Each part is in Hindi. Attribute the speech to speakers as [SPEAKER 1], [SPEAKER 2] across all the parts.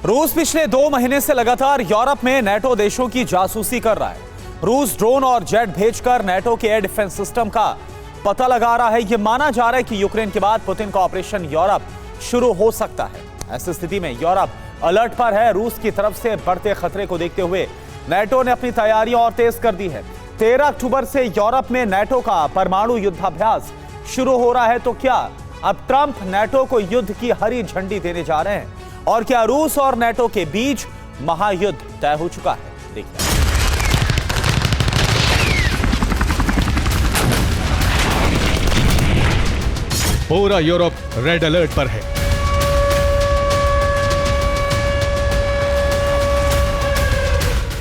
[SPEAKER 1] रूस पिछले 2 महीने से लगातार यूरोप में नेटो देशों की जासूसी कर रहा है। रूस ड्रोन और जेट भेजकर नेटो के एयर डिफेंस सिस्टम का पता लगा रहा है। यह माना जा रहा है कि यूक्रेन के बाद पुतिन का ऑपरेशन यूरोप शुरू हो सकता है। ऐसी स्थिति में यूरोप अलर्ट पर है। रूस की तरफ से बढ़ते खतरे को देखते हुए नेटो ने अपनी तैयारियां और तेज कर दी है। 13 अक्टूबर से यूरोप में नेटो का परमाणु युद्धाभ्यास शुरू हो रहा है। तो क्या अब ट्रंप नेटो को युद्ध की हरी झंडी देने जा रहे हैं? और क्या रूस और नेटो के बीच महायुद्ध तय हो चुका है? देखिए।
[SPEAKER 2] पूरा यूरोप रेड अलर्ट पर है।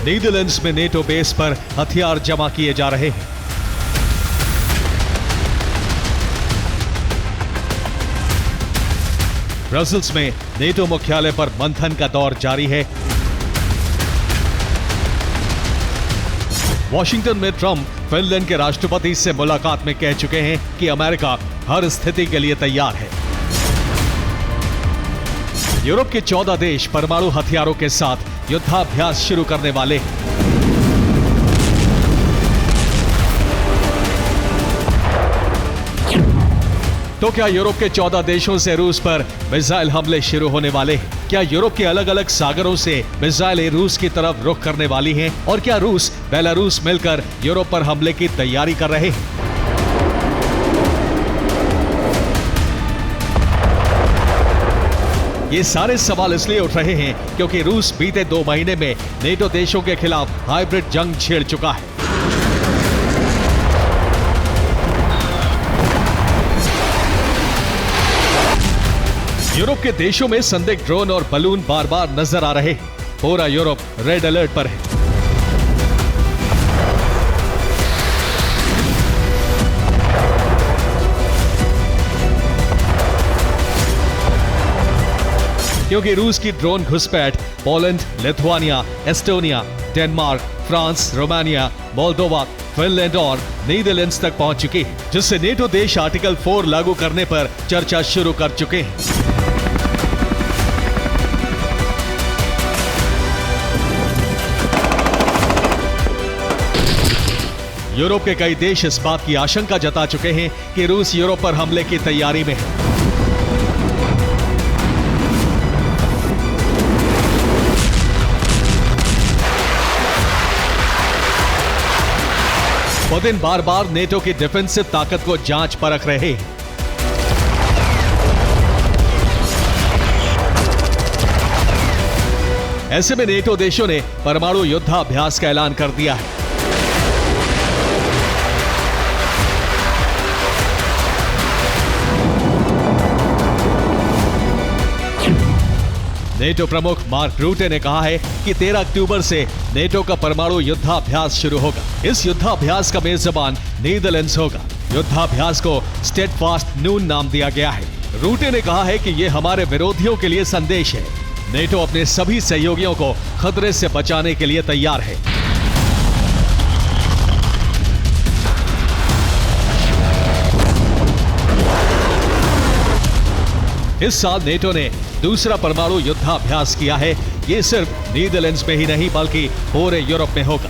[SPEAKER 2] नीदरलैंड्स में नेटो बेस पर हथियार जमा किए जा रहे हैं। ब्रसेल्स में नेटो मुख्यालय पर मंथन का दौर जारी है। वॉशिंगटन में ट्रंप फिनलैंड के राष्ट्रपति से मुलाकात में कह चुके हैं कि अमेरिका हर स्थिति के लिए तैयार है। यूरोप के 14 देश परमाणु हथियारों के साथ युद्धाभ्यास शुरू करने वाले हैं। तो क्या यूरोप के 14 देशों से रूस पर मिसाइल हमले शुरू होने वाले हैं? क्या यूरोप के अलग अलग सागरों से मिसाइलें रूस की तरफ रुख करने वाली हैं? और क्या रूस बेलारूस मिलकर यूरोप पर हमले की तैयारी कर रहे हैं? ये सारे सवाल इसलिए उठ रहे हैं क्योंकि रूस बीते 2 महीने में नेटो देशों के खिलाफ हाइब्रिड जंग छेड़ चुका है। यूरोप के देशों में संदिग्ध ड्रोन और बलून बार बार नजर आ रहे हैं। पूरा यूरोप रेड अलर्ट पर है। क्योंकि रूस की ड्रोन घुसपैठ Poland, Lithuania, Estonia, Denmark, France, Romania, Moldova, Finland और नीदरलैंड्स तक पहुंच चुकी है, जिससे नेटो देश आर्टिकल 4 लागू करने पर चर्चा शुरू कर चुके हैं। यूरोप के कई देश इस बात की आशंका जता चुके हैं कि रूस यूरोप पर हमले की तैयारी में है। पुतिन बार बार नेटो की डिफेंसिव ताकत को जांच परख रहे हैं। ऐसे में नेटो देशों ने परमाणु युद्धाभ्यास का ऐलान कर दिया है। नेटो प्रमुख मार्क रूटे ने कहा है कि 13 अक्टूबर से नेटो का परमाणु युद्धाभ्यास शुरू होगा। इस युद्धाभ्यास का मेजबान नीदरलैंड्स होगा। युद्धाभ्यास को स्टेडफास्ट नून नाम दिया गया है। रूटे ने कहा है कि यह हमारे विरोधियों के लिए संदेश है। नेटो अपने सभी सहयोगियों को खतरे से बचाने के लिए तैयार है। इस साल नेटो ने दूसरा परमाणु युद्धाभ्यास किया है। ये सिर्फ नीदरलैंड्स में ही नहीं बल्कि पूरे यूरोप में होगा।